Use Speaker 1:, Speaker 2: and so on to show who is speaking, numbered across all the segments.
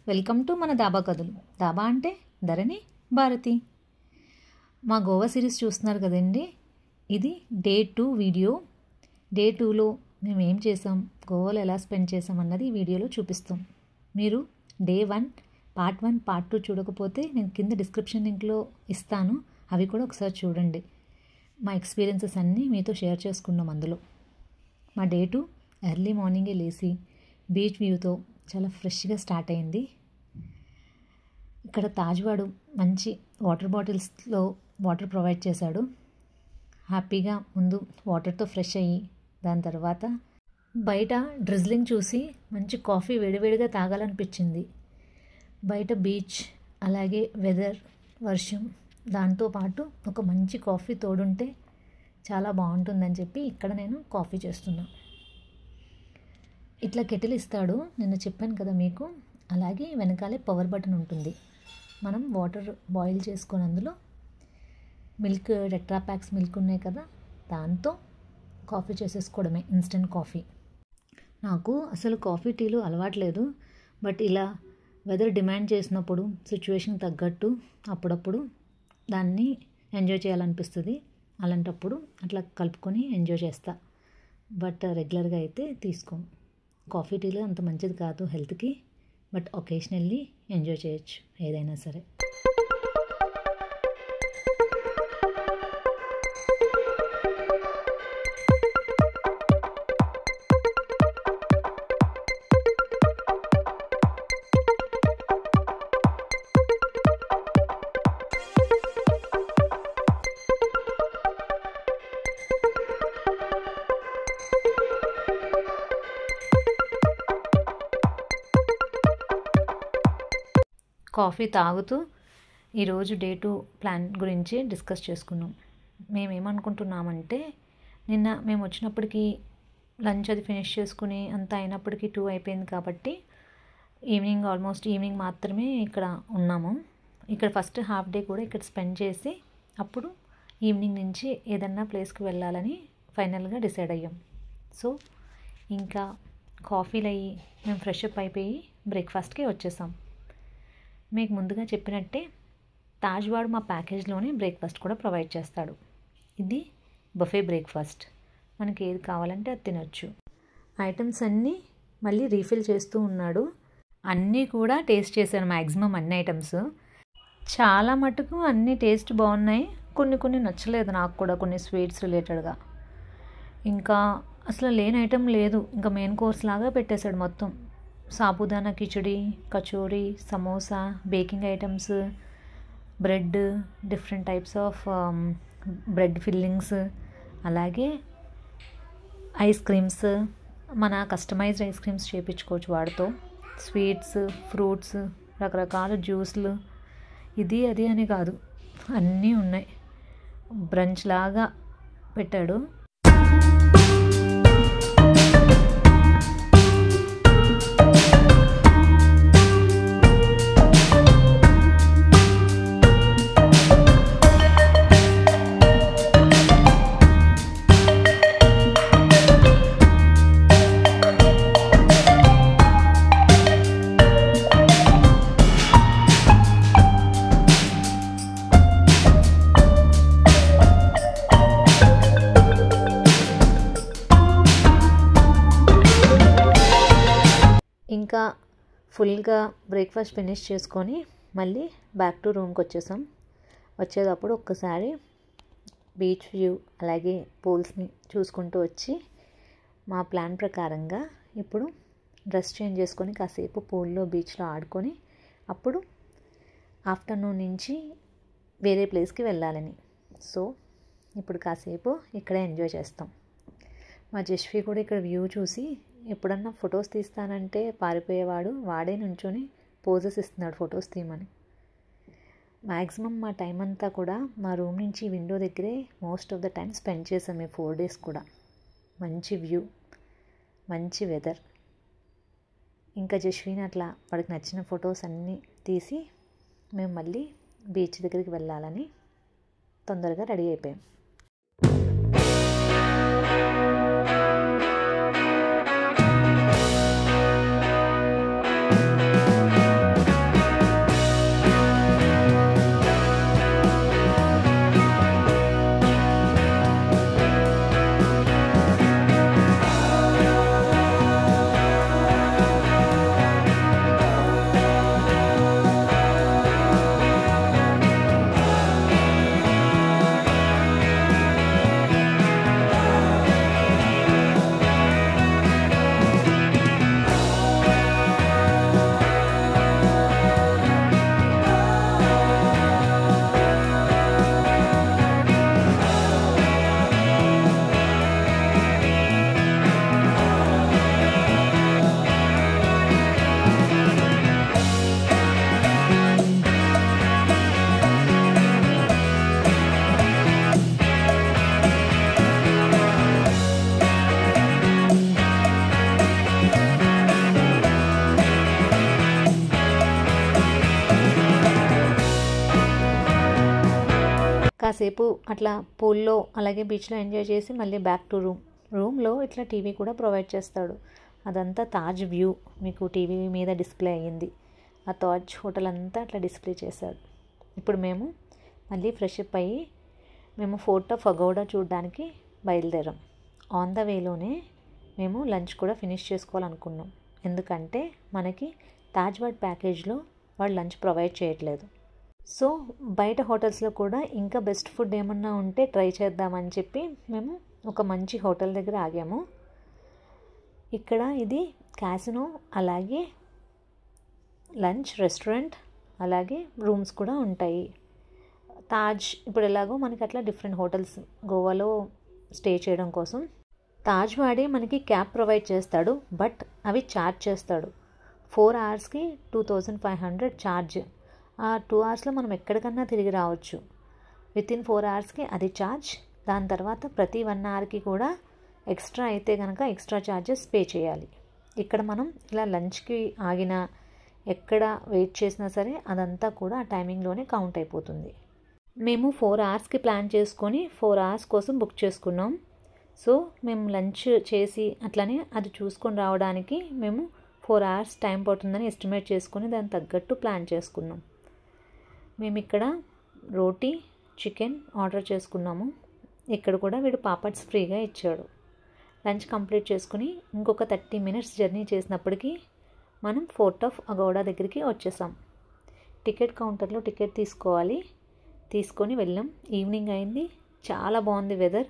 Speaker 1: Welcome to మన దాబా కథలు. దాబా అంటే ధరణి భారతి. మా గోవా సిరీస్ చూస్తున్నారు కదండి. ఇది డే 2 వీడియో. డే 2లో మేము ఏం చేసాం, గోవాలో ఎలా స్పెండ్ చేసాం అన్నది ఈ వీడియోలో చూపిస్తాం. మీరు డే 1 పార్ట్ 1 పార్ట్ 2 చూడకపోతే నేను కింద డిస్క్రిప్షన్ లింక్లో ఇస్తాను, అవి కూడా ఒకసారి చూడండి. మా ఎక్స్పీరియన్సెస్ అన్నీ మీతో షేర్ చేసుకున్నాం అందులో. మా డే 2 ఎర్లీ మార్నింగే లేచి బీచ్ వ్యూతో చాలా ఫ్రెష్గా స్టార్ట్ అయింది. ఇక్కడ తాజ్వాడు మంచి వాటర్ బాటిల్స్లో వాటర్ ప్రొవైడ్ చేశాడు. హ్యాపీగా ముందు వాటర్తో ఫ్రెష్ అయ్యి దాని తర్వాత బయట డ్రిజ్లింగ్ చూసి మంచి కాఫీ వేడివేడిగా తాగాలనిపించింది. బయట బీచ్, అలాగే వెదర్, వర్షం, దాంతోపాటు ఒక మంచి కాఫీ తోడుంటే చాలా బాగుంటుందని చెప్పి ఇక్కడ నేను కాఫీ చేస్తున్నాను. ఇట్లా కెటిల్ ఇస్తాడు, నిన్న చెప్పాను కదా మీకు. అలాగే వెనకాలే పవర్ బటన్ ఉంటుంది. మనం వాటర్ బాయిల్ చేసుకొని అందులో మిల్క్, టెట్రా ప్యాక్స్ మిల్క్ ఉన్నాయి కదా, దాంతో కాఫీ చేసేసుకోవడమే, ఇన్స్టెంట్ కాఫీ. నాకు అసలు కాఫీ టీలు అలవాట్లేదు, బట్ ఇలా వెదర్ డిమాండ్ చేసినప్పుడు సిచ్యువేషన్ తగ్గట్టు అప్పుడప్పుడు దాన్ని ఎంజాయ్ చేయాలనిపిస్తుంది. అలాంటప్పుడు అట్లా కలుపుకొని ఎంజాయ్ చేస్తా, బట్ రెగ్యులర్గా అయితే తీసుకోను. కాఫీ టీలు అంత మంచిది కాదు హెల్త్కి, బట్ ఒకేషనల్లీ ఎంజాయ్ చేయొచ్చు ఏదైనా సరే. కాఫీ తాగుతూ ఈరోజు డే 2 ప్లాన్ గురించి డిస్కస్ చేసుకున్నాం. మేమేమనుకుంటున్నామంటే, నిన్న మేము వచ్చినప్పటికీ లంచ్ అది ఫినిష్ చేసుకుని అంతా అయినప్పటికీ 2 అయిపోయింది కాబట్టి ఆల్మోస్ట్ ఈవినింగ్ మాత్రమే ఇక్కడ ఉన్నాము. ఇక్కడ ఫస్ట్ హాఫ్ డే కూడా ఇక్కడ స్పెండ్ చేసి అప్పుడు ఈవినింగ్ నుంచి ఏదన్నా ప్లేస్కి వెళ్ళాలని ఫైనల్గా డిసైడ్ అయ్యాం. సో ఇంకా కాఫీలు అయ్యి మేము ఫ్రెష్ అప్ అయిపోయి బ్రేక్ఫాస్ట్కి వచ్చేసాం. మీకు ముందుగా చెప్పినట్టే తాజ్వాడ్ మా ప్యాకేజ్లోనే బ్రేక్ఫాస్ట్ కూడా ప్రొవైడ్ చేస్తాడు. ఇది బఫే బ్రేక్ఫాస్ట్, మనకి ఏది కావాలంటే అది తినొచ్చు. ఐటమ్స్ అన్నీ మళ్ళీ రీఫిల్ చేస్తూ ఉన్నాడు. అన్నీ కూడా టేస్ట్ చేశాను, మ్యాక్సిమం అన్ని ఐటమ్స్. చాలా మటుకు అన్నీ టేస్ట్ బాగున్నాయి, కొన్ని నచ్చలేదు నాకు కూడా, కొన్ని స్వీట్స్ రిలేటెడ్గా. ఇంకా అసలు లేని ఐటెం లేదు, ఇంకా మెయిన్ కోర్స్ లాగా పెట్టేశాడు మొత్తం. Sabudana khichdi, kachori, samosa, baking items, bread, different types of bread fillings, అలాగే ఐస్ క్రీమ్స్, మన కస్టమైజ్డ్ ఐస్ క్రీమ్స్ చేయించుకోవచ్చు వాడితో, స్వీట్స్, ఫ్రూట్స్, రకరకాల జ్యూస్లు, ఇది అది అని కాదు, అన్నీ ఉన్నాయి. బ్రంచ్ లాగా పెట్టాడు. ఇంకా ఫుల్గా బ్రేక్ఫాస్ట్ ఫినిష్ చేసుకొని మళ్ళీ బ్యాక్ టు రూమ్కి వచ్చేసాం. వచ్చేటప్పుడు ఒక్కసారి బీచ్ వ్యూ అలాగే పూల్స్ని చూసుకుంటూ వచ్చి మా ప్లాన్ ప్రకారంగా ఇప్పుడు డ్రెస్ చేంజ్ చేసుకొని కాసేపు పూల్లో బీచ్లో ఆడుకొని అప్పుడు ఆఫ్టర్నూన్ నుంచి వేరే ప్లేస్కి వెళ్ళాలని. సో ఇప్పుడు కాసేపు ఇక్కడే ఎంజాయ్ చేస్తాం. మా జస్వి కూడా ఇక్కడ వ్యూ చూసి ఎప్పుడన్నా ఫొటోస్ తీస్తానంటే పారిపోయేవాడు, వాడే నుంచొని పోజెస్ ఇస్తున్నాడు ఫొటోస్ తీయమని. మ్యాక్సిమం మా టైం అంతా కూడా మా రూమ్ నుంచి విండో దగ్గరే most of the time spend చేసాం మేము 4 days కూడా. మంచి వ్యూ, మంచి వెదర్. ఇంకా జస్విని అట్లా వాడికి నచ్చిన ఫొటోస్ అన్నీ తీసి మేము మళ్ళీ బీచ్ దగ్గరికి వెళ్ళాలని తొందరగా రెడీ అయిపోయాం. కాసేపు అట్లా పూల్లో అలాగే బీచ్లో ఎంజాయ్ చేసి మళ్ళీ బ్యాక్ టు రూమ్లో ఇట్లా టీవీ కూడా ప్రొవైడ్ చేస్తాడు. అదంతా తాజ్ వ్యూ మీకు టీవీ మీద డిస్ప్లే అయ్యింది. ఆ తాజ్ హోటల్ అంతా అట్లా డిస్ప్లే చేశాడు. ఇప్పుడు మేము మళ్ళీ ఫ్రెష్ అప్ అయ్యి మేము ఫోర్ట్ ఆఫ్ అగౌడా చూడడానికి బయలుదేరాం. ఆన్ ద వేలోనే మేము లంచ్ కూడా ఫినిష్ చేసుకోవాలనుకున్నాం. ఎందుకంటే మనకి తాజ్వాడ్ ప్యాకేజ్లో వాళ్ళు లంచ్ ప్రొవైడ్ చేయట్లేదు. సో బయట హోటల్స్లో కూడా ఇంకా బెస్ట్ ఫుడ్ ఏమన్నా ఉంటే ట్రై చేద్దామని చెప్పి మేము ఒక మంచి హోటల్ దగ్గర ఆగాము. ఇక్కడ ఇది క్యాసినో అలాగే లంచ్ రెస్టారెంట్ అలాగే రూమ్స్ కూడా ఉంటాయి. తాజ్ ఇప్పుడు ఎలాగో మనకి అట్లా డిఫరెంట్ హోటల్స్ గోవాలో స్టే చేయడం కోసం తాజ్ వాడే మనకి క్యాబ్ ప్రొవైడ్ చేస్తాడు. బట్ అవి ఛార్జ్ చేస్తాడు. 4 అవర్స్కి 2500 ఛార్జ్. ఆ 2 అవర్స్లో మనం ఎక్కడికన్నా తిరిగి రావచ్చు. వితిన్ 4 అవర్స్కి అది ఛార్జ్. దాని తర్వాత ప్రతి 1 అవర్కి కూడా ఎక్స్ట్రా అయితే కనుక ఎక్స్ట్రా ఛార్జెస్ పే చేయాలి. ఇక్కడ మనం ఇలా లంచ్కి ఆగినా ఎక్కడ వెయిట్ చేసినా సరే అదంతా కూడా ఆ టైమింగ్లోనే కౌంట్ అయిపోతుంది. మేము 4 అవర్స్కి ప్లాన్ చేసుకొని 4 అవర్స్ కోసం బుక్ చేసుకున్నాం. సో మేము లంచ్ చేసి అట్లనే అది చూసుకొని రావడానికి మేము 4 అవర్స్ టైం పడుతుందని ఎస్టిమేట్ చేసుకొని దానికి తగ్గట్టు ప్లాన్ చేసుకున్నాం. మేము ఇక్కడ రోటీ చికెన్ ఆర్డర్ చేసుకున్నాము. ఇక్కడ కూడా వీడు పాపడ్స్ ఫ్రీగా ఇచ్చాడు. లంచ్ కంప్లీట్ చేసుకుని ఇంకొక 30 మినిట్స్ జర్నీ చేసినప్పటికీ మనం ఫోర్ట్ ఆఫ్ అగౌడా దగ్గరికి వచ్చేసాం. టికెట్ కౌంటర్లో టికెట్ తీసుకొని వెళ్ళాం. ఈవినింగ్ అయింది. చాలా బాగుంది వెదర్.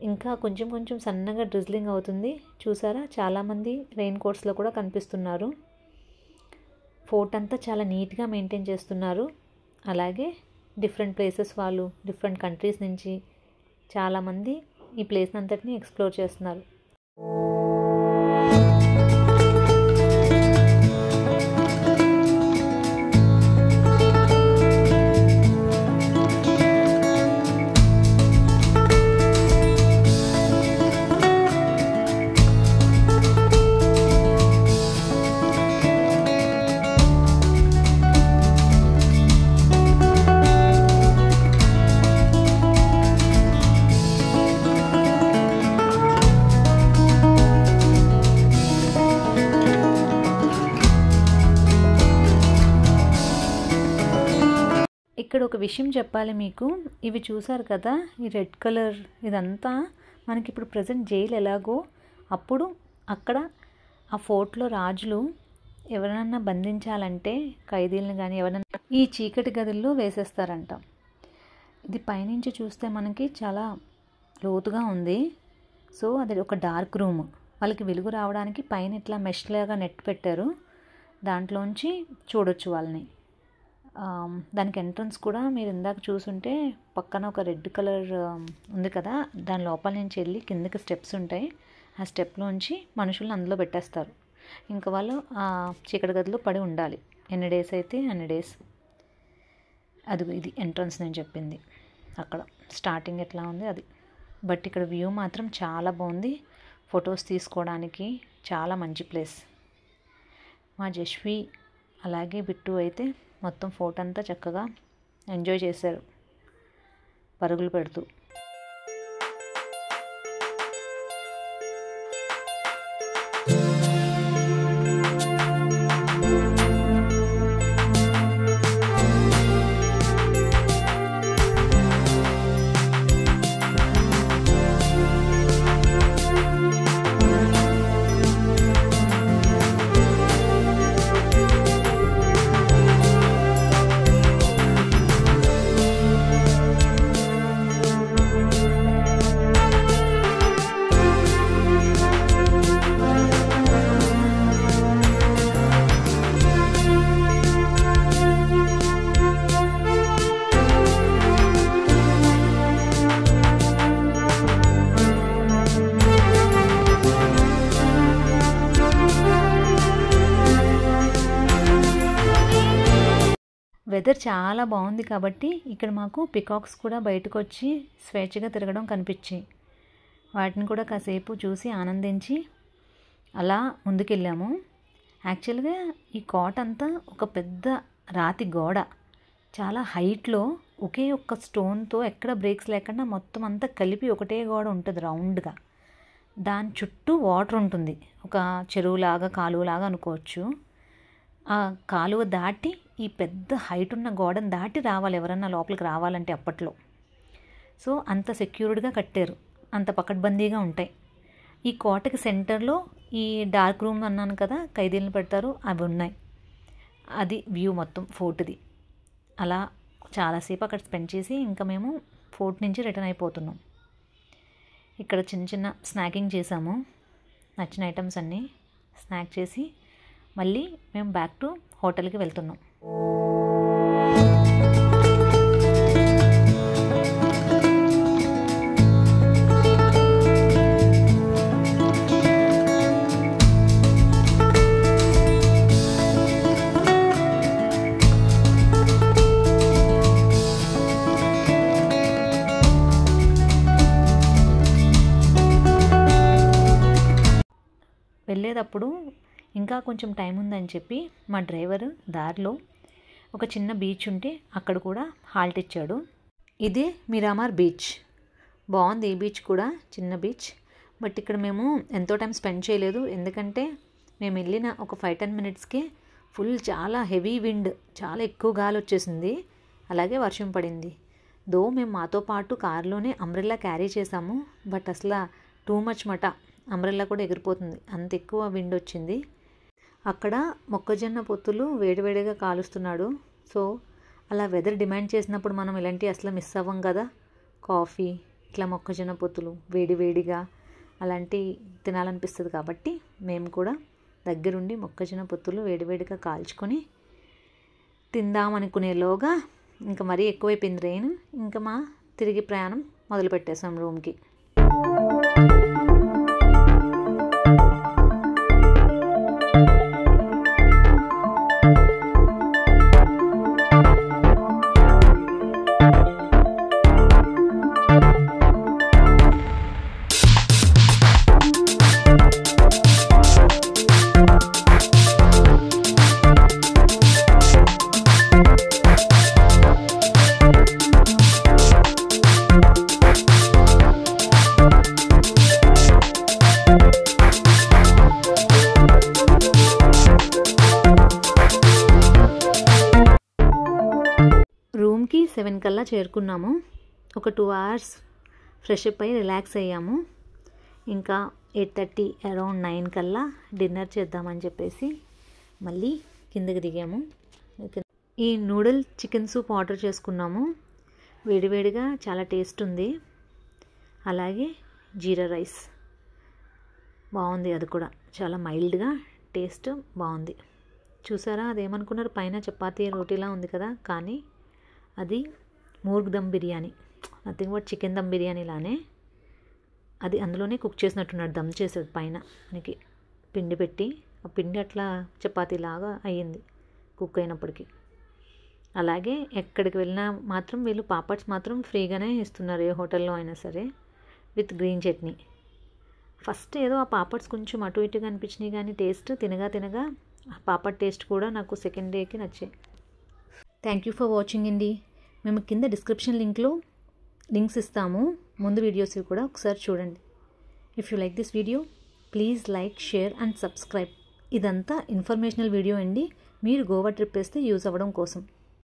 Speaker 1: ఇంకా కొంచెం కొంచెం సన్నగా డ్రిజ్లింగ్ అవుతుంది. చూసారా, చాలామంది రెయిన్ కోట్స్లో కూడా కనిపిస్తున్నారు. ఫోర్ట్ అంతా చాలా నీట్గా మెయింటైన్ చేస్తున్నారు. అలాగే డిఫరెంట్ ప్లేసెస్ వాళ్ళు డిఫరెంట్ కంట్రీస్ నుంచి చాలామంది ఈ ప్లేస్ అంతటిని ఎక్స్ప్లోర్ చేస్తున్నారు. ఇక్కడ ఒక విషయం చెప్పాలి మీకు. ఇవి చూసారు కదా, ఈ రెడ్ కలర్ ఇదంతా మనకి ఇప్పుడు ప్రజెంట్ జైలు ఎలాగో అప్పుడు అక్కడ ఆ ఫోర్ట్లో రాజులు ఎవరినన్నా బంధించాలంటే ఖైదీలను కానీ ఎవరన్నా ఈ చీకటి గదుల్లో వేసేస్తారంట. ఇది పైనుంచి చూస్తే మనకి చాలా లోతుగా ఉంది. సో అది ఒక డార్క్ రూమ్. వాళ్ళకి వెలుగు రావడానికి పైన ఇట్లా మెష్ లాగా నెట్ పెట్టారు. దాంట్లోంచి చూడొచ్చు వాళ్ళని. దానికి ఎంట్రన్స్ కూడా మీరు ఇందాక చూసుంటే పక్కన ఒక రెడ్ కలర్ ఉంది కదా, దాని లోపల నుంచి వెళ్ళి కిందకి స్టెప్స్ ఉంటాయి. ఆ స్టెప్లోంచి మనుషులను అందులో పెట్టేస్తారు. ఇంకా వాళ్ళు ఆ చీకటి గదిలో పడి ఉండాలి. ఎన్ని డేస్ అయితే అన్ని డేస్. అది ఇది ఎంట్రన్స్ నేను చెప్పింది. అక్కడ స్టార్టింగ్ ఎట్లా ఉంది అది. బట్ ఇక్కడ వ్యూ మాత్రం చాలా బాగుంది. ఫొటోస్ తీసుకోవడానికి చాలా మంచి ప్లేస్. మా జశ్వి అలాగే బిట్టు అయితే మొత్తం ఫోటో అంతా చక్కగా ఎంజాయ్ చేశారు పరుగులు పెడుతూ. వెదర్ చాలా బాగుంది కాబట్టి ఇక్కడ మాకు పికాక్స్ కూడా బయటకు వచ్చి స్వేచ్ఛగా తిరగడం కనిపించాయి. వాటిని కూడా కాసేపు చూసి ఆనందించి అలా ముందుకెళ్ళాము. యాక్చువల్గా ఈ కోట అంతా ఒక పెద్ద రాతి గోడ, చాలా హైట్లో ఒకే ఒక్క స్టోన్తో ఎక్కడ బ్రేక్స్ లేకుండా మొత్తం అంతా కలిపి ఒకటే గోడ ఉంటుంది రౌండ్గా. దాని చుట్టూ వాటర్ ఉంటుంది, ఒక చెరువులాగా కాలువలాగా అనుకోవచ్చు. ఆ కాలువ దాటి ఈ పెద్ద హైట్ ఉన్న గోడను దాటి రావాలి ఎవరన్నా లోపలికి రావాలంటే అప్పట్లో. సో అంత సెక్యూర్డ్గా కట్టారు, అంత పకడ్బందీగా ఉంటాయి. ఈ కోటకి సెంటర్లో ఈ డార్క్ రూమ్ అన్నాను కదా, ఖైదీలను పెడతారు, అవి ఉన్నాయి. అది వ్యూ మొత్తం ఫోర్ట్ది. అలా చాలాసేపు అక్కడ స్పెండ్ చేసి ఇంకా మేము ఫోర్ట్ నుంచి రిటర్న్ అయిపోతున్నాం. ఇక్కడ చిన్న చిన్న స్నాకింగ్ చేసాము, నచ్చిన ఐటమ్స్ అన్నీ స్నాక్ చేసి మళ్ళీ మేము బ్యాక్ టు హోటల్కి వెళ్తున్నాం. వెళ్ళేటప్పుడు ఇంకా కొంచెం టైం ఉందని చెప్పి మా డ్రైవర్ దారిలో ఒక చిన్న బీచ్ ఉంటే అక్కడ కూడా హాల్ట్ ఇచ్చాడు. ఇదే మిరామార్ బీచ్. బాగుంది ఈ బీచ్ కూడా, చిన్న బీచ్. బట్ ఇక్కడ మేము ఎంతో టైం స్పెండ్ చేయలేదు, ఎందుకంటే మేము వెళ్ళిన ఒక 5-10 మినిట్స్కే ఫుల్ చాలా హెవీ విండ్, చాలా ఎక్కువ గాలి వచ్చేసింది, అలాగే వర్షం పడింది. దో మేము మాతో పాటు కారులోనే అంబ్రెల్లా క్యారీ చేసాము, బట్ అసలు టూ మచ్ మట, అంబ్రెల్లా కూడా ఎగిరిపోతుంది, అంత ఎక్కువ విండ్ వచ్చింది. అక్కడ మొక్కజొన్న పొత్తులు వేడివేడిగా కాలుస్తున్నాడు. సో అలా వెదర్ డిమాండ్ చేసినప్పుడు మనం ఇలాంటివి అసలు మిస్ అవ్వం కదా. కాఫీ, ఇట్లా మొక్కజొన్న పొత్తులు వేడివేడిగా అలాంటివి తినాలనిపిస్తుంది. కాబట్టి మేము కూడా దగ్గరుండి మొక్కజొన్న పొత్తులు వేడివేడిగా కాల్చుకొని తిందామనుకునేలోగా ఇంకా మరీ ఎక్కువైపోయింది రెయిన్. ఇంకా మా తిరిగి ప్రయాణం మొదలుపెట్టేసాం రూమ్కి. రూమ్కి 7 కల్లా చేరుకున్నాము. ఒక 2 hours ఫ్రెష్ అప్ అయ్యి రిలాక్స్ అయ్యాము. ఇంకా 8:30 అరౌండ్ 9 కల్లా డిన్నర్ చేద్దామని చెప్పేసి మళ్ళీ కిందకి దిగాము. ఈ నూడిల్ చికెన్ సూప్ ఆర్డర్ చేసుకున్నాము. వేడివేడిగా చాలా టేస్ట్ ఉంది. అలాగే జీరా రైస్ బాగుంది, అది కూడా చాలా మైల్డ్గా టేస్ట్ బాగుంది. చూసారా, అదేమనుకున్నారు, పైన చపాతీ రోటీలా ఉంది కదా, కానీ అది murgh dum biryani, nothing but chicken dum biryani లానే. అది అందులోనే కుక్ చేసినట్టున్నాడు, దమ్ చేసాడు పైన మనకి పిండి పెట్టి. ఆ పిండి అట్లా చపాతీలాగా అయ్యింది కుక్ అయినప్పటికీ. అలాగే ఎక్కడికి వెళ్ళినా మాత్రం వీళ్ళు పాపడ్స్ మాత్రం ఫ్రీగానే ఇస్తున్నారు, ఏ హోటల్లో అయినా సరే, విత్ గ్రీన్ చట్నీ. ఫస్ట్ ఏదో ఆ పాపడ్స్ కొంచెం అటు ఇటుగా అనిపించినాయి, కానీ టేస్ట్ తినగా ఆ పాపడ్ టేస్ట్ కూడా నాకు సెకండ్ డేకి నచ్చాయి. థ్యాంక్ యూ ఫర్ వాచింగ్ అండి. మేము కింద డిస్క్రిప్షన్ లింక్స్ ఇస్తాము, ముందు వీడియోస్ కూడా ఒకసారి చూడండి. If you like this video please like, share and subscribe. ఇదంతా ఇన్ఫర్మేషనల్ వీడియో అండి, మీరు గోవా ట్రిప్ వేస్తే యూజ్ అవ్వడం కోసం.